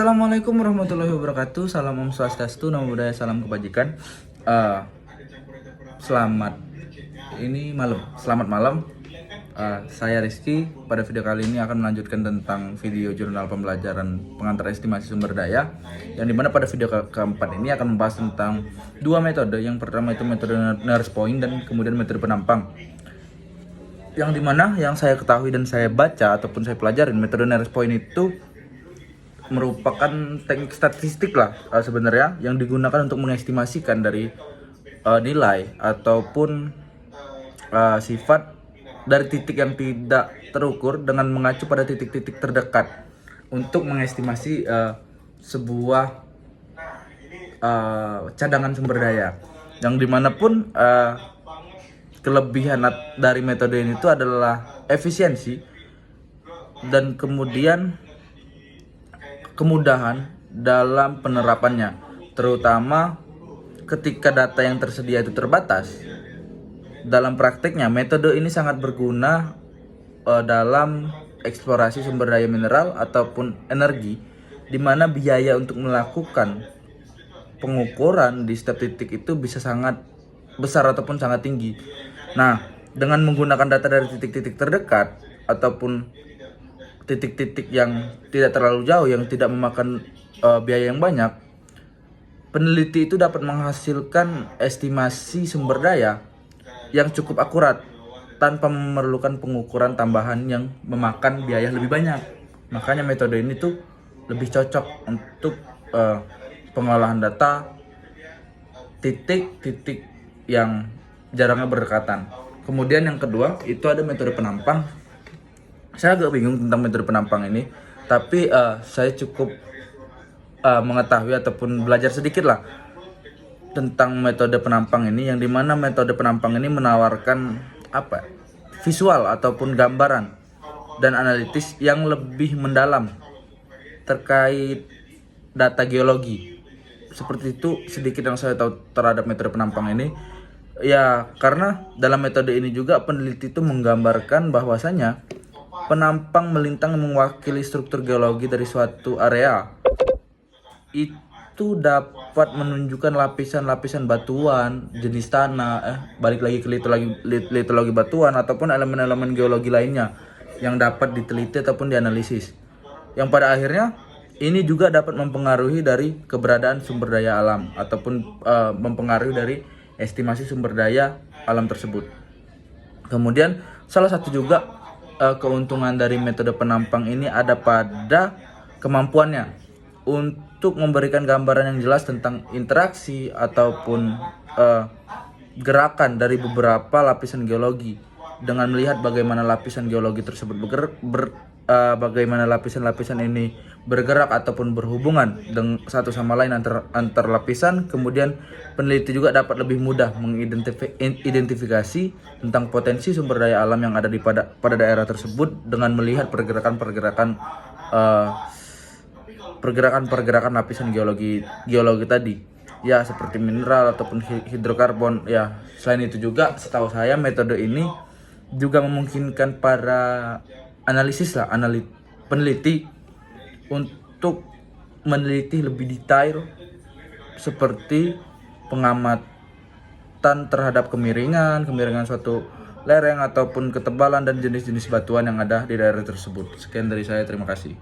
Assalamualaikum warahmatullahi wabarakatuh. Salam Om Swastiastu, Namo Buddhaya, salam kebajikan. Eh, selamat selamat malam. Saya Rizky. Pada video kali ini akan melanjutkan tentang video jurnal pembelajaran pengantar estimasi sumber daya. Yang dimana pada video keempat ini akan membahas tentang dua metode. Yang pertama itu metode nurse point dan kemudian metode penampang. Yang dimana yang saya ketahui dan saya baca ataupun saya pelajarin, metode nurse point itu merupakan teknik statistik lah sebenarnya yang digunakan untuk mengestimasikan dari nilai ataupun sifat dari titik yang tidak terukur dengan mengacu pada titik-titik terdekat untuk mengestimasi sebuah cadangan sumber daya, yang dimanapun kelebihan dari metode ini itu adalah efisiensi dan kemudian kemudahan dalam penerapannya, terutama ketika data yang tersedia itu terbatas. Dalam prakteknya, metode ini sangat berguna dalam eksplorasi sumber daya mineral ataupun energi, di mana biaya untuk melakukan pengukuran di setiap titik itu bisa sangat besar ataupun sangat tinggi. Nah, dengan menggunakan data dari titik-titik terdekat ataupun titik-titik yang tidak terlalu jauh, yang tidak memakan biaya yang banyak, peneliti itu dapat menghasilkan estimasi sumber daya yang cukup akurat tanpa memerlukan pengukuran tambahan yang memakan biaya lebih banyak. Makanya metode ini tuh lebih cocok untuk pengolahan data titik-titik yang jaraknya berdekatan. Kemudian yang kedua itu ada metode penampang. Saya agak bingung tentang metode penampang ini, tapi saya cukup mengetahui ataupun belajar sedikit lah tentang metode penampang ini, yang dimana metode penampang ini menawarkan visual ataupun gambaran dan analitis yang lebih mendalam terkait data geologi. Seperti itu sedikit yang saya tahu terhadap metode penampang ini. Ya, karena dalam metode ini juga peneliti itu menggambarkan bahwasanya penampang melintang mewakili struktur geologi dari suatu area. Itu dapat menunjukkan lapisan-lapisan batuan, jenis tanah, balik lagi ke litologi batuan ataupun elemen-elemen geologi lainnya yang dapat diteliti ataupun dianalisis. Yang pada akhirnya ini juga dapat mempengaruhi dari keberadaan sumber daya alam ataupun mempengaruhi dari estimasi sumber daya alam tersebut. Kemudian salah satu juga keuntungan dari metode penampang ini ada pada kemampuannya untuk memberikan gambaran yang jelas tentang interaksi ataupun gerakan dari beberapa lapisan geologi, dengan melihat bagaimana lapisan geologi tersebut bagaimana lapisan-lapisan ini bergerak ataupun berhubungan dengan satu sama lain antar lapisan. Kemudian peneliti juga dapat lebih mudah mengidentifikasi tentang potensi sumber daya alam yang ada pada daerah tersebut dengan melihat pergerakan lapisan geologi tadi, ya, seperti mineral ataupun hidrokarbon. Ya, selain itu juga setahu saya metode ini juga memungkinkan para peneliti untuk meneliti lebih detail seperti pengamatan terhadap kemiringan suatu lereng ataupun ketebalan dan jenis-jenis batuan yang ada di daerah tersebut. Sekian dari saya, terima kasih.